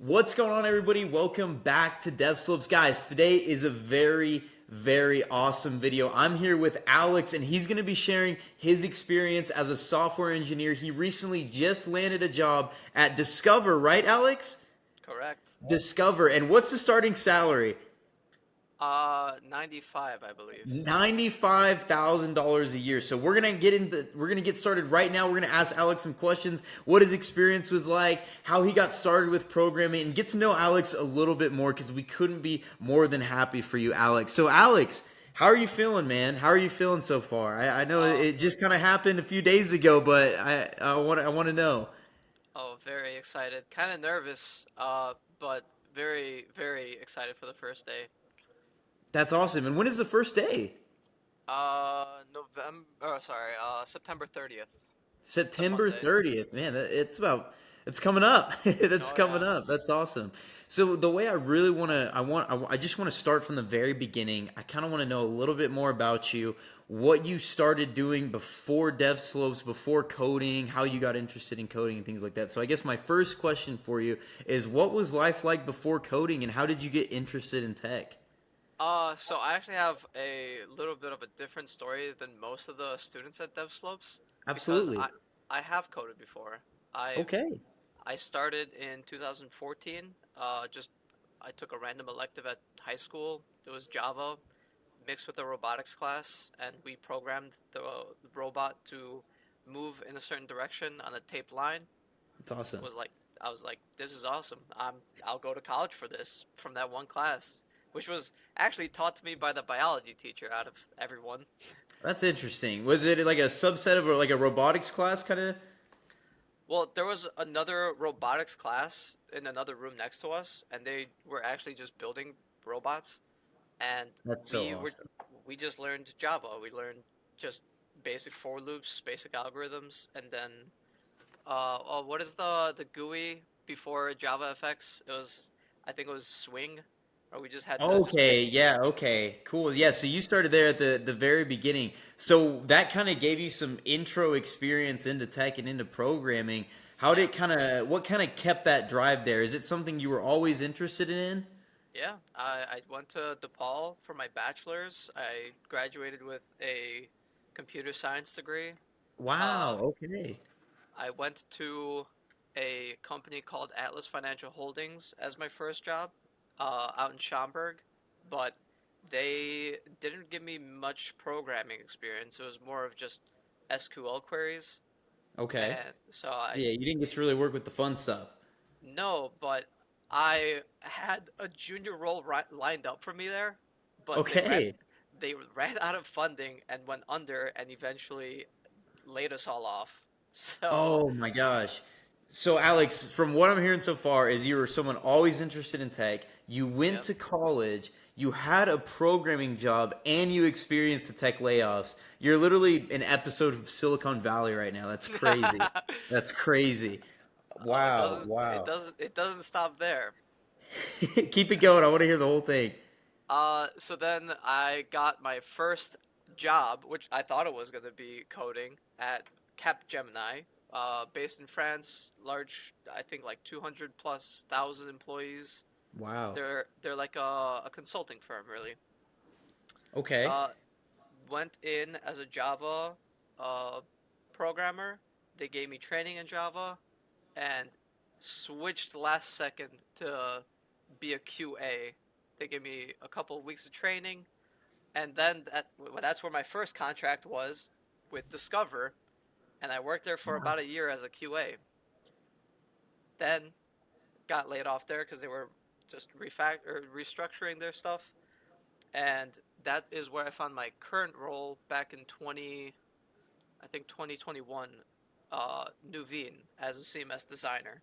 What's going on, everybody? Welcome back to DevSlopes. Guys, today is a very awesome video. I'm here with Alex, and he's going to be sharing his experience as a software engineer. He recently just landed a job at Discover, right, Alex? Correct. Discover. And what's the starting salary? 95, I believe. $95,000 a year. So we're gonna get started right now. We're gonna ask Alex some questions, what his experience was like, how he got started with programming, and get to know Alex a little bit more because we couldn't be more than happy for you, Alex. So Alex, how are you feeling, man? How are you feeling so far? I know Oh, it just kind of happened a few days ago, but I want to know. very excited. Kind of nervous, but very excited for the first day. That's awesome. And when is the first day? September 30th. It's a September Monday. 30th. Man, it's coming up. That's Oh coming yeah. up. That's awesome. So the way I really want to I just want to start from the very beginning. I kind of want to know a little bit more about you, what you started doing before DevSlopes, before coding, how you got interested in coding and things like that. So I guess my first question for you is what was life like before coding and how did you get interested in tech? So I actually have a little bit of a different story than most of the students at DevSlopes because Absolutely. I have coded before. I Okay. I started in 2014. I took a random elective at high school. It was Java mixed with a robotics class, and we programmed the robot to move in a certain direction on a taped line. It's awesome. Was like I was like, this is awesome. I'll go to college for this from that one class, which was actually taught to me by the biology teacher out of everyone. That's interesting. Was it like a subset of or like a robotics class kind of? Well, there was another robotics class in another room next to us, and they were actually just building robots. And That's so we were awesome. we just learned Java. We learned just basic for loops, basic algorithms, and then what is the GUI before Java FX? I think it was Swing, or we just had to just pick. Okay, yeah, okay, cool. Yeah, so you started there at the very beginning. So that kind of gave you some intro experience into tech and into programming. How did Yeah, it what kind of kept that drive there? Is it something you were always interested in? yeah. I went to DePaul for my bachelor's. I graduated with a computer science degree. Uh, Wow, okay. I went to a company called Atlas Financial Holdings as my first job, out in Schaumburg, but they didn't give me much programming experience. It was more of just SQL queries, Okay. and so So I yeah, you didn't get to really work with the fun stuff. no, but I had a junior role lined up for me there, but Okay. they ran out of funding and went under, and eventually laid us all off. So, Oh my gosh. So Alex, from what I'm hearing so far is you were someone always interested in tech. You went yep. to college, you had a programming job, and you experienced the tech layoffs. You're literally an episode of Silicon Valley right now. That's crazy. That's crazy. Oh, Wow, wow. it doesn't stop there. Keep it going. I want to hear the whole thing. So then I got my first job, which I thought it was going to be coding at Capgemini, based in France, large, I think like 200 plus thousand employees. Wow. They're like a consulting firm, really. Okay. Uh, Went in as a Java uh, programmer. They gave me training in Java, and switched last second to be a QA. They gave me a couple of weeks of training, and then that's where my first contract was with Discover, and I worked there for about a year as a QA. Then got laid off there because they were just restructuring their stuff, and that is where I found my current role back in 2021, Nuveen as a CMS designer.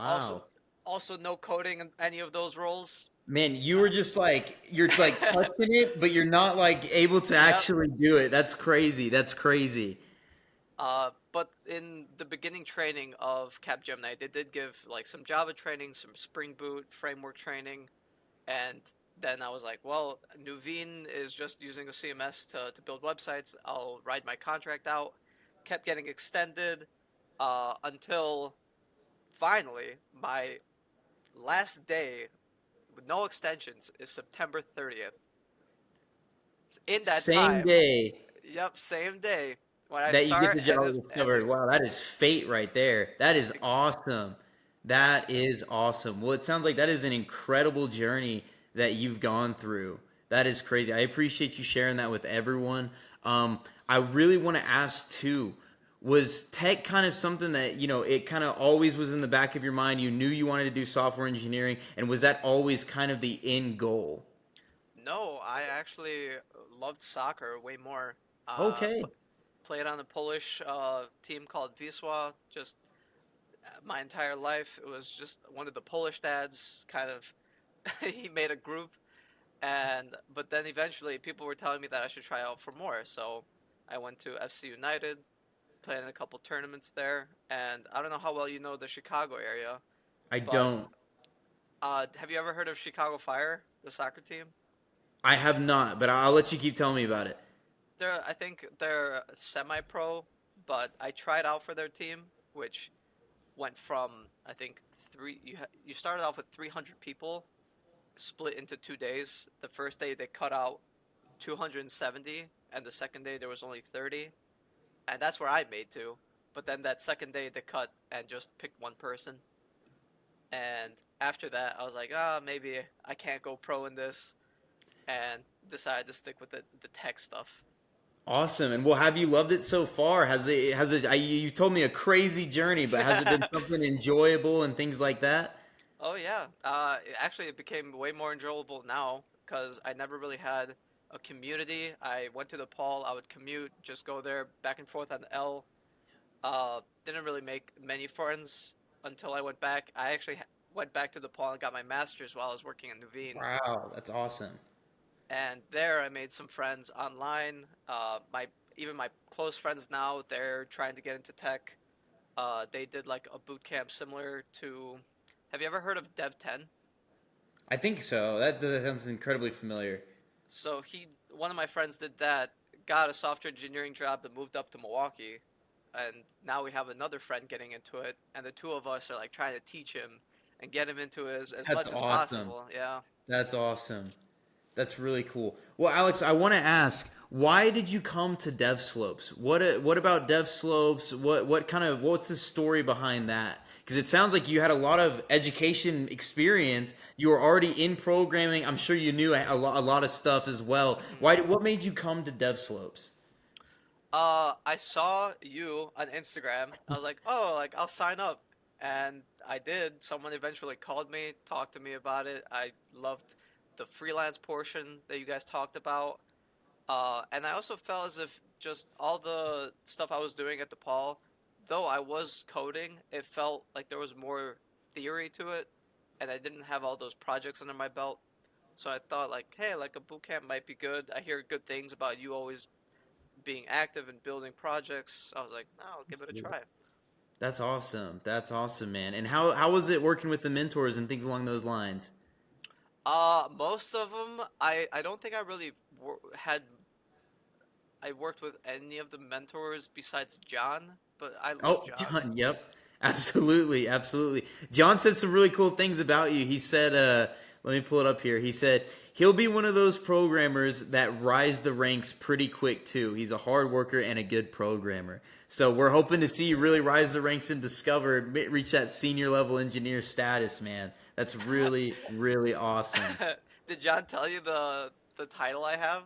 Also, Wow. also no coding in any of those roles. Man, you were just like you're like touching it, but you're not like able to Yep. actually do it. That's crazy. That's crazy. But in the beginning training of Capgemini, they did give like some Java training, some Spring Boot framework training, and then I was like, well, Nuveen is just using a CMS to build websites. I'll ride my contract out. Kept getting extended until finally, my last day with no extensions is September 30th. In that Same time, day yep, same day when I that you get start the and job is discovered. ending. Wow, that is fate right there. That is Ex- awesome. That is awesome. Well, it sounds like that is an incredible journey that you've gone through. That is crazy. I appreciate you sharing that with everyone. I really want to ask too, was tech kind of something that, it kind of always was in the back of your mind? You knew you wanted to do software engineering, and was that always kind of the end goal? no, I actually loved soccer way more. Okay. Played on a Polish team called Wisła. Just my entire life, it was just one of the Polish dads. Kind of, he made a group, and but then eventually people were telling me that I should try out for more. So I went to FC United, played in a couple tournaments there, and I don't know how well you know the Chicago area, I but don't. have you ever heard of Chicago Fire, the soccer team? I have not, but I'll let you keep telling me about it. I think they're semi-pro, but I tried out for their team, which went from I think you started off with 300 people, split into 2 days. The first day they cut out 270, and the second day there was only 30, and that's where I made to. But then that second day they cut and just picked one person, and after that I was like, maybe I can't go pro in this, and decided to stick with the tech stuff. Awesome. And well, have you loved it so far? You told me a crazy journey, but has it been something enjoyable and things like that? Oh yeah. Actually, it became way more enjoyable now because I never really had a community. I went to the Paul. I would commute, just go there back and forth on the L. Didn't really make many friends until I went back. I actually went back to the Paul and got my master's while I was working in Nuveen. Wow, that's awesome. And there I made some friends online. My even my close friends now, they're trying to get into tech. They did like a boot camp similar to. Have you ever heard of Dev 10? I think so. That sounds incredibly familiar. So one of my friends did that, got a software engineering job, and moved up to Milwaukee, and now we have another friend getting into it, and the two of us are like trying to teach him and get him into it as That's much as awesome. possible. Yeah. That's awesome. That's really cool. Well, Alex, I want to ask, why did you come to DevSlopes? What about DevSlopes? What's the story behind that? Because it sounds like you had a lot of education experience. You were already in programming. I'm sure you knew a lot of stuff as well. Mhm. What made you come to DevSlopes? I saw you on Instagram. I was like, oh, like I'll sign up, and I did. Someone eventually called me, talked to me about it. I loved the freelance portion that you guys talked about. And I also felt as if just all the stuff I was doing at DePaul, though I was coding, it felt like there was more theory to it, and I didn't have all those projects under my belt. So I thought like, hey, like a boot camp might be good. I hear good things about you always being active and building projects. I was like, no, I'll give it a try. That's awesome. That's awesome, man. And how was it working with the mentors and things along those lines? Most of them, I don't think I really had. I worked with any of the mentors besides John, but I love Oh, John. John, yep. Absolutely, absolutely. John said some really cool things about you. He said, let me pull it up here. He said he'll be one of those programmers that rise the ranks pretty quick too. He's a hard worker and a good programmer. So we're hoping to see you really rise the ranks and discover, reach that senior level engineer status, man. That's really, really awesome. Did John tell you the title I have?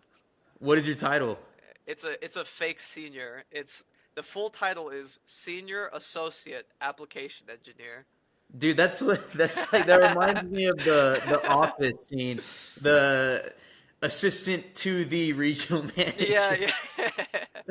What is your title? It's a fake senior. It's the full title is Senior Associate Application Engineer. Dude, that's like that reminds me of the Office scene, the assistant to the regional Yeah, manager. yeah.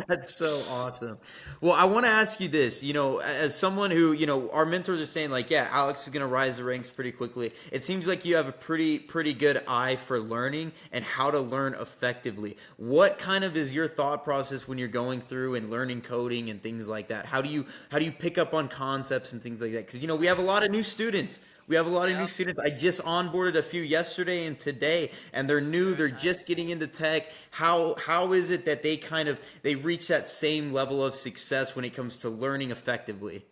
That's so awesome. Well, I want to ask you this. As someone who, our mentors are saying, like, yeah, Alex is going to rise the ranks pretty quickly. It seems like you have a pretty good eye for learning and how to learn effectively. What kind of is your thought process when you're going through and learning coding and things like that? How do you pick up on concepts and things like that? Because we have a lot of new students. We have a lot of new Yep. students. I just onboarded a few yesterday and today, and they're new. Very They're just nice. getting into tech. How is it that they reach that same level of success when it comes to learning effectively?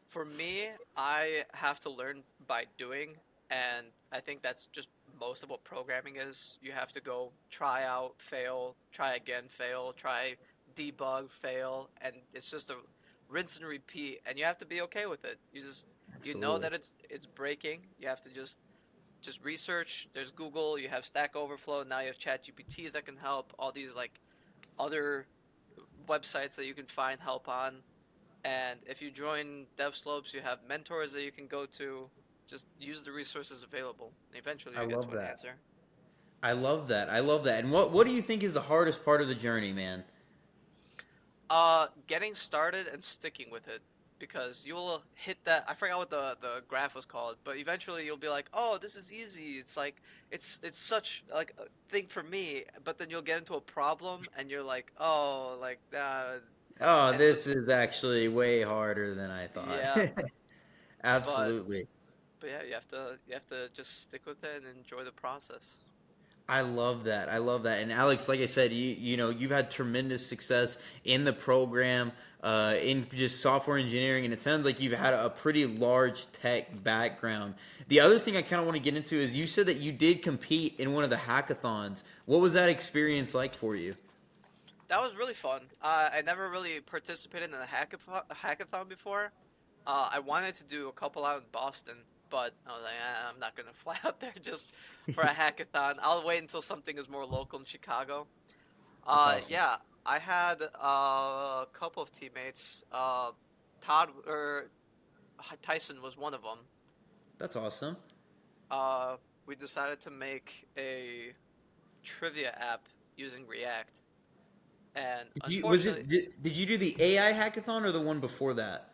For me, I have to learn by doing, and I think that's just most of what programming is. You have to go try out, fail, try again, fail, try debug, fail, and it's just a rinse and repeat, and you have to be okay with it. You know Absolutely. that it's breaking. You have to just research. There's Google, you have Stack Overflow, now you have ChatGPT that can help, all these like other websites that you can find help on. And if you join DevSlopes, you have mentors that you can go to. Just use the resources available. Eventually, I you get love to an that. answer. I love that. I love that. And what do you think is the hardest part of the journey, man? Getting started and sticking with it, because you'll hit that. I forgot what the graph was called, but eventually you'll be like, "Oh, this is easy." It's like it's such like a thing for me. But then you'll get into a problem, and you're like, "Oh, like Oh, and this is actually way harder than I thought. yeah." But Absolutely. but yeah, you have to just stick with it and enjoy the process. I love that. I love that. And Alex, like I said, you know you've had tremendous success in the program, in just software engineering, and it sounds like you've had a pretty large tech background. The other thing I kind of want to get into is you said that you did compete in one of the hackathons. What was that experience like for you? That was really fun. I never really participated in a hackathon before. I wanted to do a couple out in Boston, but I was like, I'm not gonna fly out there just for a hackathon. I'll wait until something is more local in Chicago. That's awesome. Yeah, I had a couple of teammates. Todd or Tyson was one of them. That's awesome. Uh, we decided to make a trivia app using React, and Did you was unfortunately, it did you do the AI hackathon or the one before that?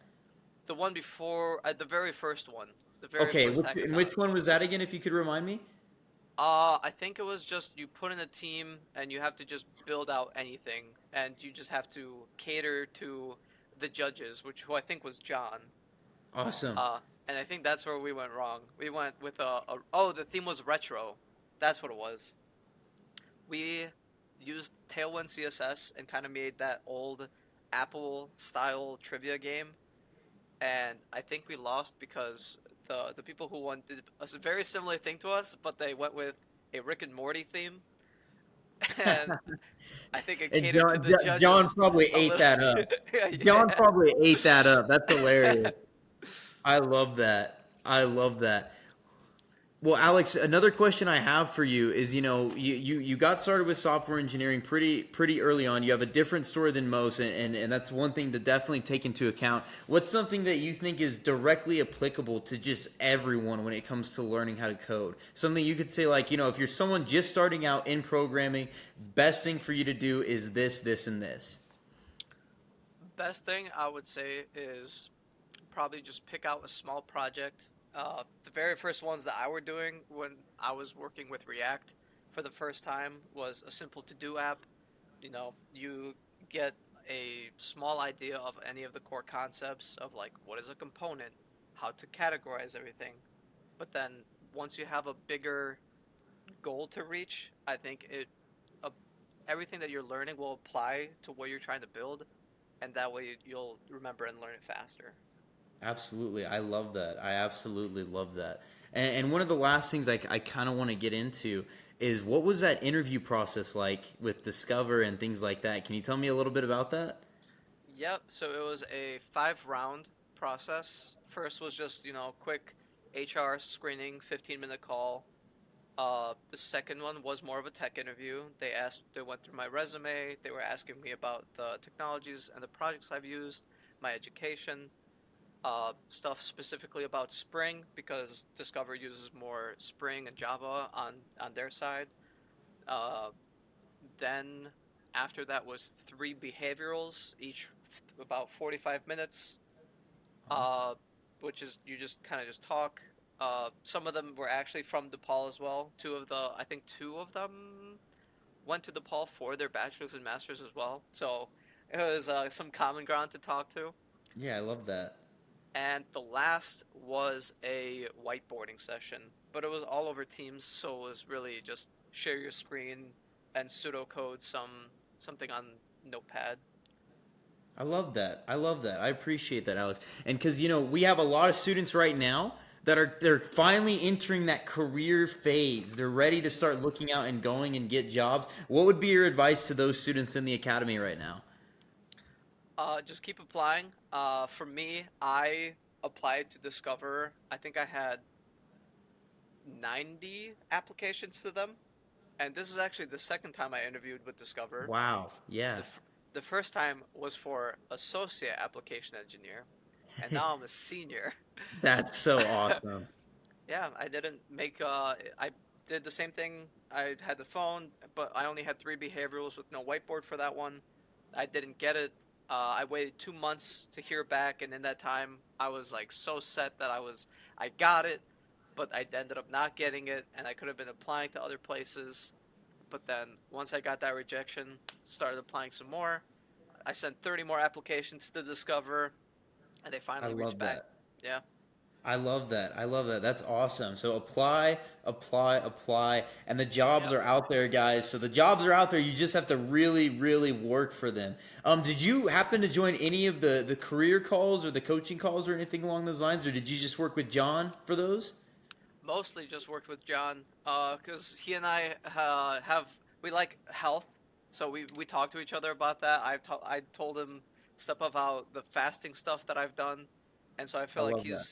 the one before, the very first one, the very Okay, first and hackathon. which one was that again? If you could remind me. I think it was just you put in a team and you have to just build out anything, and you just have to cater to the judges, which who I think was John. Awesome. And I think that's where we went wrong. We went with oh, the theme was retro. That's what it was. We used Tailwind CSS and kind of made that old Apple style trivia game, and I think we lost because the people who won did a very similar thing to us, but they went with a Rick and Morty theme, and I think it And catered to the John judges probably a ate little that too. up. John Yeah. probably ate that up. That's hilarious. I love that. I love that. Well, Alex, another question I have for you is, you know, you got started with software engineering pretty early on. You have a different story than most, and that's one thing to definitely take into account. What's something that you think is directly applicable to just everyone when it comes to learning how to code? Something you could say like, you know, if you're someone just starting out in programming, best thing for you to do is this, and this. Best thing I would say is probably just pick out a small project. The very first ones that I were doing when I was working with React for the first time was a simple to-do app. You get a small idea of any of the core concepts of like what is a component, how to categorize everything. But then once you have a bigger goal to reach, I think uh, everything that you're learning will apply to what you're trying to build, and that way you'll remember and learn it faster. Absolutely. I love that. I absolutely love that. And one of the last things I kind of want to get into is what was that interview process like with Discover and things like that? Can you tell me a little bit about that? Yep. So it was a 5 round process. First was just, quick HR screening, 15-minute call. The second one was more of a tech interview. They went through my resume. They were asking me about the technologies and the projects I've used, my education, stuff specifically about Spring because Discover uses more Spring and Java on their side. Uh, then after that was 3 behaviorals, each about 45 minutes, Awesome. uh, which is you just kind of just talk. Some of them were actually from DePaul as well. I think two of them went to DePaul for their bachelor's and master's as well. So it was some common ground to talk to. Yeah, I love that. And the last was a whiteboarding session, but it was all over Teams, so it was really just share your screen and pseudocode something on Notepad. I love that. I love that. I appreciate that, Alex. And because we have a lot of students right now that they're finally entering that career phase. They're ready to start looking out and going and get jobs. What would be your advice to those students in the academy right now? Just keep applying. For me, I applied to Discover. I think I had 90 applications to them, and this is actually the second time I interviewed with Discover. Wow. Yeah. The f- the first time was for associate application engineer, and now I'm a senior. That's so awesome. Yeah, I didn't make. I did the same thing. I had the phone, but I only had three behaviorals with no whiteboard for that one. I didn't get it. I waited 2 months to hear back, and in that time, I was like so set that I got it, but I ended up not getting it, and I could have been applying to other places. But then once I got that rejection, started applying some more. I sent 30 more applications to Discover, and they I finally reached love back. that. Yeah. I love that. I love that. That's awesome. So apply, apply, apply, and the jobs Yep. are out there, guys. So the jobs are out there. You just have to really, really work for them. Did you happen to join any of the career calls or the coaching calls or anything along those lines, or did you just work with John for those? Mostly just worked with John, because he and I we like health, so we talk to each other about that. I told him stuff about the fasting stuff that I've done, and so I I feel like love that.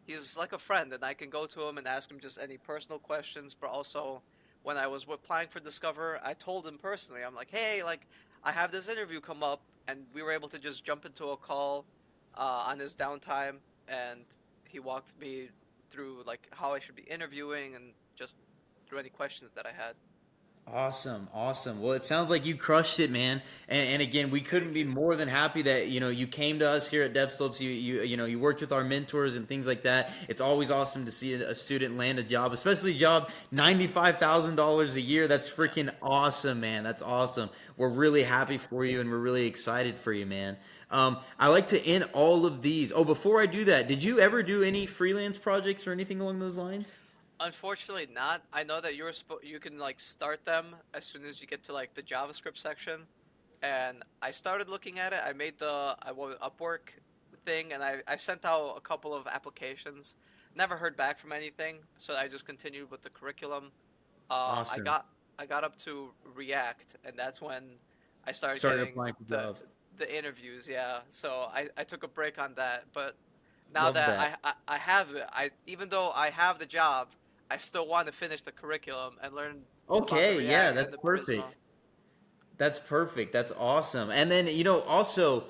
he's like a friend, and I can go to him and ask him just any personal questions. But also, when I was applying for Discover, I told him personally, I'm like, hey, like I have this interview come up, and we were able to just jump into a call on his downtime, and he walked me through like how I should be interviewing and just through any questions that I had. Awesome, awesome. Well, it sounds like you crushed it, man. And again, we couldn't Thank be you. more than happy that you came to us here at DevSlopes. You worked with our mentors and things like that. It's always awesome to see a student land a job, especially a job $95,000 a year. That's Yeah. freaking awesome, man. That's awesome. We're really happy for you, and we're really excited for you, man. I like to end all of these. Oh, before I do that, did you ever do any freelance projects or anything along those lines? Unfortunately, not. I know that you can like start them as soon as you get to like the JavaScript section, and I started looking at it. I made the Upwork thing, and I sent out a couple of applications. Never heard back from anything, so I just continued with the curriculum. Uh, I Awesome. got I got up to React, and that's when I started Started getting applying for the jobs. the interviews. Yeah, so I took a break on that, but now Love that that. I have it, I even though I have the job, I still want to finish the curriculum and learn about the Okay, yeah, React that's and the Prisma. perfect. That's perfect. That's awesome. And then, also,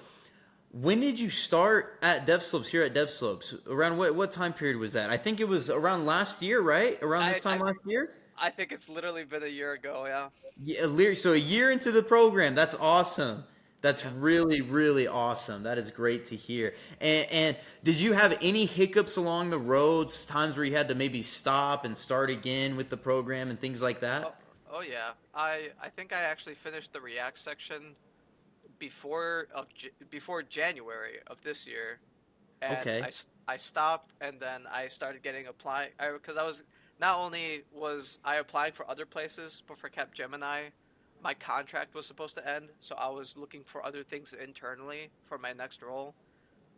when did you start at DevSlopes here at DevSlopes? Around what time period was that? I think it was around last year, right? Around this I time I last year? I think it's literally been a year ago. Yeah, Yeah, so a year into the program. That's awesome. That's yeah. really, really awesome. That is great to hear. And did you have any hiccups along the roads, times where you had to maybe stop and start again with the program and things like Oh that? oh yeah. I think I actually finished the React section before January of this year, and Okay. I stopped, and then I started getting applying because I was not only was I applying for other places, but for Capgemini, my contract was supposed to end, so I was looking for other things internally for my next role.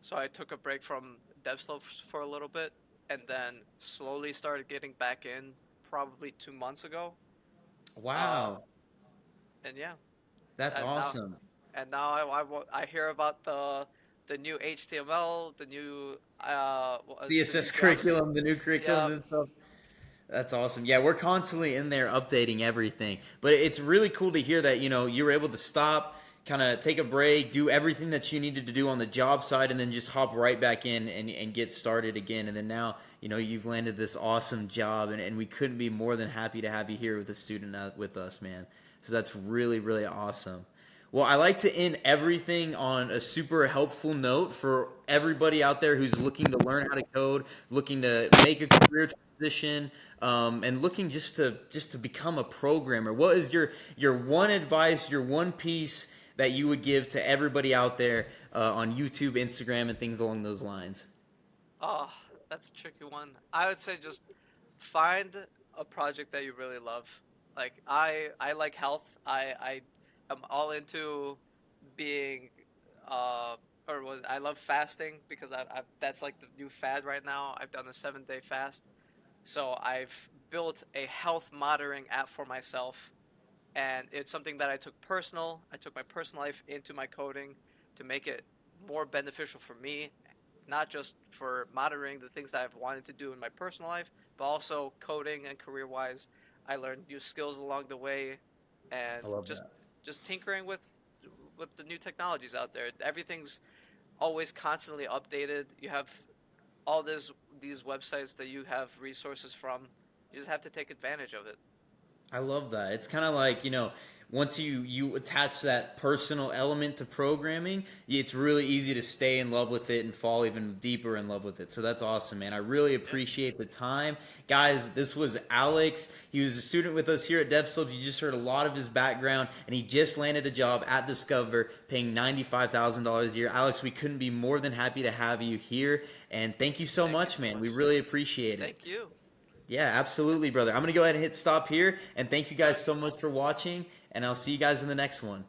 So I took a break from DevSlopes for a little bit, and then slowly started getting back in probably 2 months ago. Uh, Wow. and yeah, That's and now awesome. I hear about the new HTML, the new the new CSS JavaScript. curriculum, the new curriculums Yeah. and stuff. That's awesome. Yeah, we're constantly in there updating everything. But it's really cool to hear that, you were able to stop, kind of take a break, do everything that you needed to do on the job side, and then just hop right back in and get started again. And then now, you've landed this awesome job, and we couldn't be more than happy to have you here with a student with us, man. So that's really, really awesome. Well, I like to end everything on a super helpful note for everybody out there who's looking to learn how to code, looking to make a career transition, and looking just to become a programmer. What is your one advice, your one piece that you would give to everybody out there on YouTube, Instagram, and things along those lines? Oh, that's a tricky one. I would say just find a project that you really love. Like I like health. I am all into being uh, I love fasting because that's like the new fad right now. I've done a 7-day fast, so I've built a health monitoring app for myself, and it's something that I took personal. I took my personal life into my coding to make it more beneficial for me, not just for monitoring the things that I've wanted to do in my personal life, but also coding and career wise. I learned new skills along the way, and I love just that. tinkering with the new technologies out there. Everything's always constantly updated. You have all these websites that you have resources from. You just have to take advantage of it. I love that. It's kind of like, once you attach that personal element to programming, it's really easy to stay in love with it and fall even deeper in love with it. So that's awesome, man. I really Yeah. appreciate the time. Guys, this was Alex. He was a student with us here at DevSlopes. You just heard a lot of his background, and he just landed a job at Discover paying $95,000 a year. Alex, we couldn't be more than happy to have you here, and thank you so Thank you much, so man. We much. really appreciate it. Thank you. Yeah, absolutely, brother. I'm going to go ahead and hit stop here. And thank you All guys right. so much for watching. And I'll see you guys in the next one.